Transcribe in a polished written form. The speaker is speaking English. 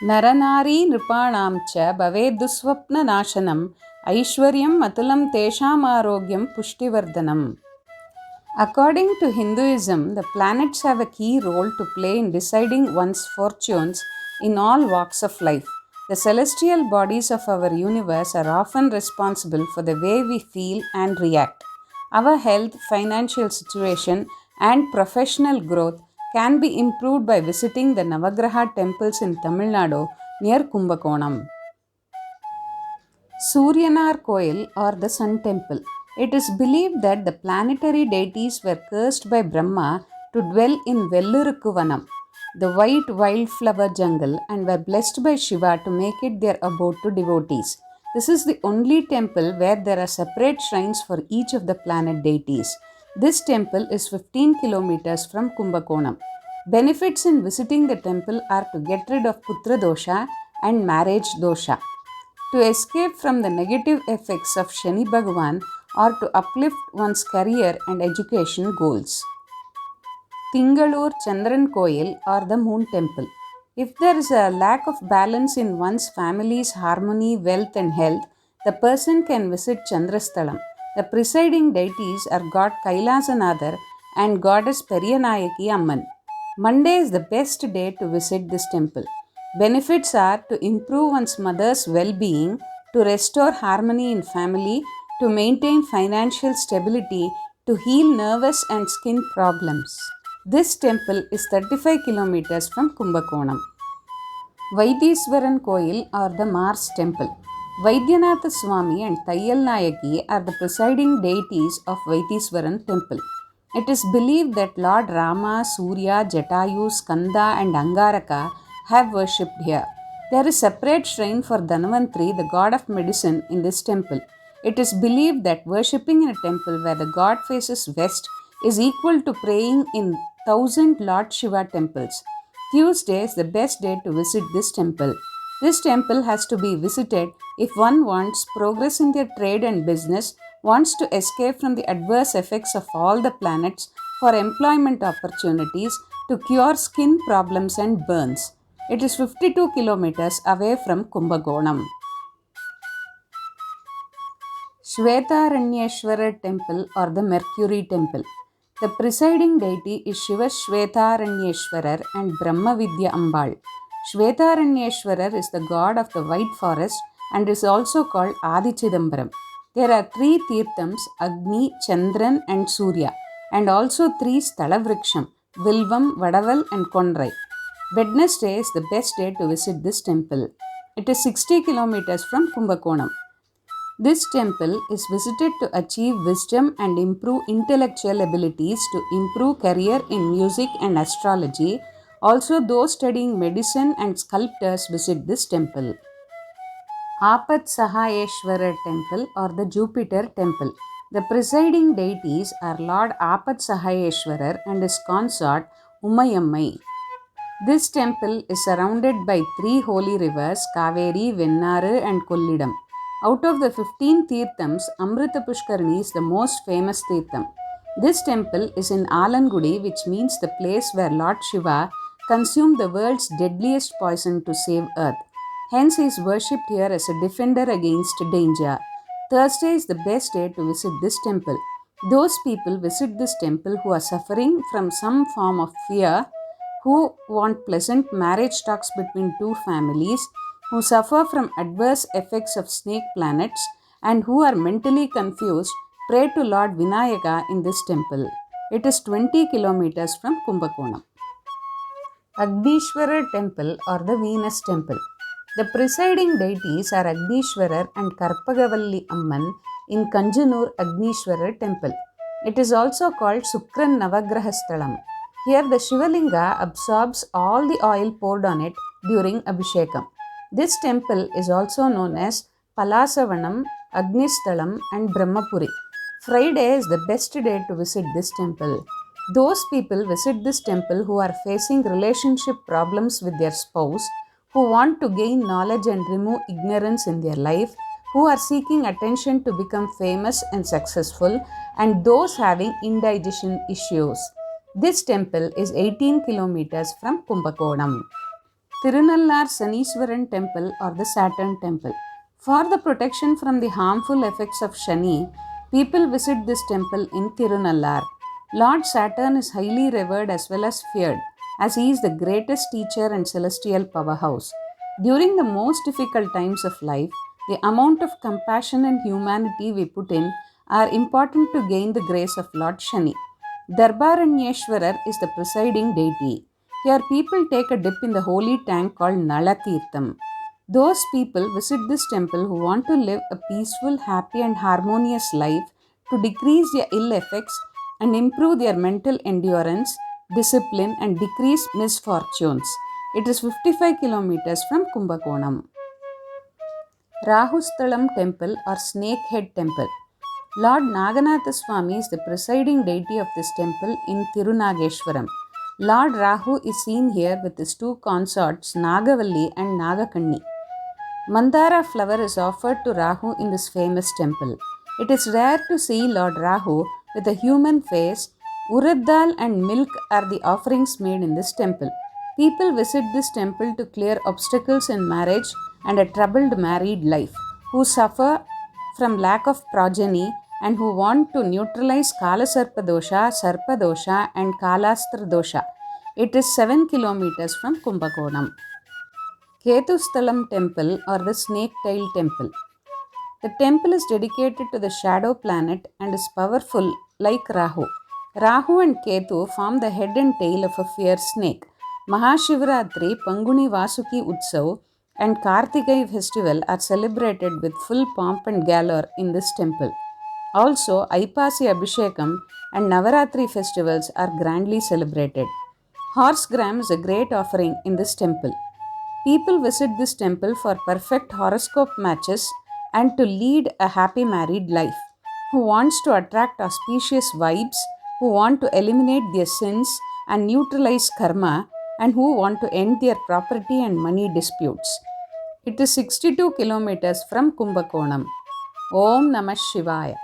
नरनारी नृपाणां च भवेद्दुःस्वप्ननाशनम् ऐश्वर्यम् अतुलं तेषामारोग्यं पुष्टिवर्धनम्. According to Hinduism, the planets have a key role to play in deciding one's fortunes in all walks of life. The celestial bodies of our universe are often responsible for the way we feel and react. Our health, financial situation, and professional growth can be improved by visiting the Navagraha temples in Tamil Nadu near Kumbakonam. Suryanar Koil or the Sun Temple. It is believed that the planetary deities were cursed by Brahma to dwell in Vellurukkuvanam, the white wildflower jungle, and were blessed by Shiva to make it their abode to devotees. This is the only temple where there are separate shrines for each of the planet deities. This temple is 15 kilometers from Kumbakonam. Benefits in visiting the temple are to get rid of Putra dosha and marriage dosha, to escape from the negative effects of Shani Bhagavan, or to uplift one's career and education goals. Tingalur Chandran Koil or the Moon Temple. If there is a lack of balance in one's family's harmony, wealth, and health, the person can visit Chandrasthalam. The presiding deities are God Kailasanadar and Goddess Periyanayaki Amman. Monday is the best day to visit this temple. Benefits are to improve one's mother's well-being, to restore harmony in family, to maintain financial stability, to heal nervous and skin problems. This temple is 35 kilometers from Kumbakonam. Vaidiswaran Koil or the Mars Temple. Vaidyanath Swami and Tayyal Nayaki are the presiding deities of Vaidiswaran Temple. It is believed that Lord Rama, Surya, Jatayu, Skanda, and Angaraka have worshipped here. There is separate shrine for Dhanvantri, the god of medicine, in this temple. It is believed that worshipping in a temple where the god faces west is equal to praying in 1,000 Lord Shiva temples. Tuesday is the best day to visit this temple. This temple has to be visited if one wants progress in their trade and business, wants to escape from the adverse effects of all the planets, for employment opportunities, to cure skin problems and burns. It is 52 kilometers away from Kumbakonam. Shvetaranyeshwara Temple or the Mercury Temple. The presiding deity is Shiva Shvetaranyeshwarar and Brahmavidya Ambal. Shvetaranyeshwarar is the god of the white forest and is also called Adichidambaram. There are 3 Tirthams, Agni, Chandran and Surya, and also 3 Stalavriksham, Vilvam, Vadaval and Konrai. Wednesday is the best day to visit this temple. It is 60 kilometers from Kumbakonam. This temple is visited to achieve wisdom and improve intellectual abilities, to improve career in music and astrology. Also, those studying medicine and sculptors visit this temple. Apat Sahayeshwara Temple or the Jupiter Temple. The presiding deities are Lord Apat Sahayeshwarar and his consort Umayammai. This temple is surrounded by 3 holy rivers, Kaveri, Vennaru and Kollidam. Out of the 15 Tirthams, Amrita Pushkarani is the most famous Tirtham. This temple is in Alangudi, which means the place where Lord Shiva consumed the world's deadliest poison to save earth. Hence, he is worshipped here as a defender against danger. Thursday is the best day to visit this temple. Those people visit this temple who are suffering from some form of fear, who want pleasant marriage talks between 2 families, who suffer from adverse effects of snake planets, and who are mentally confused, pray to Lord Vinayaka in this temple. It is 20 kilometers from Kumbakonam. Agdishwarar Temple or the Venus Temple. The presiding deities are Agdishwarar and Karpagavalli Amman in Kanjanur Agdishwarar Temple. It is also called Sukran Navagrahasthalam. Here the Shivalinga absorbs all the oil poured on it during Abhishekam. This temple is also known as Palasavanam, Agnishthalam and Brahmapuri. Friday is the best day to visit this temple. Those people visit this temple who are facing relationship problems with their spouse, who want to gain knowledge and remove ignorance in their life, who are seeking attention to become famous and successful, and those having indigestion issues. This temple is 18 kilometers from Kumbakonam. Tirunallar Saneeswaran Temple or the Saturn Temple. For the protection from the harmful effects of Shani, people visit this temple in Tirunallar. Lord Saturn is highly revered as well as feared, as he is the greatest teacher and celestial powerhouse. During the most difficult times of life, the amount of compassion and humanity we put in are important to gain the grace of Lord Shani. Darbaranyeshwarar is the presiding deity. Here people take a dip in the holy tank called Nalatirtham. Those people visit this temple who want to live a peaceful, happy and harmonious life, to decrease their ill effects and improve their mental endurance, discipline and decrease misfortunes. It is 55 kilometers from Kumbakonam. Rahusthalam Temple or Snakehead Temple. Lord Naganatha Swami is the presiding deity of this temple in Tirunageshwaram. Lord Rahu is seen here with his two consorts Nagavalli and Nagakanni. Mandara flower is offered to Rahu in this famous temple. It is rare to see Lord Rahu with a human face. Urad dal and milk are the offerings made in this temple. People visit this temple to clear obstacles in marriage and a troubled married life, who suffer from lack of progeny and who want to neutralize Kalasarpa dosha, Sarpa dosha and Kalastra dosha. It is 7 kilometers from Kumbakonam. Ketusthalam Temple or the Snake Tail Temple. The temple is dedicated to the shadow planet and is powerful like Rahu. Rahu and Ketu form the head and tail of a fierce snake. Mahashivratri, Panguni Vasuki Utsav and Kartigai festival are celebrated with full pomp and galore in this temple. Also, Aipasi Abhishekam and Navaratri festivals are grandly celebrated. Horse gram is a great offering in this temple. People visit this temple for perfect horoscope matches and to lead a happy married life, who wants to attract auspicious vibes, who want to eliminate their sins and neutralize karma, and who want to end their property and money disputes. It is 62 kilometers from Kumbakonam. Om Namah Shivaya.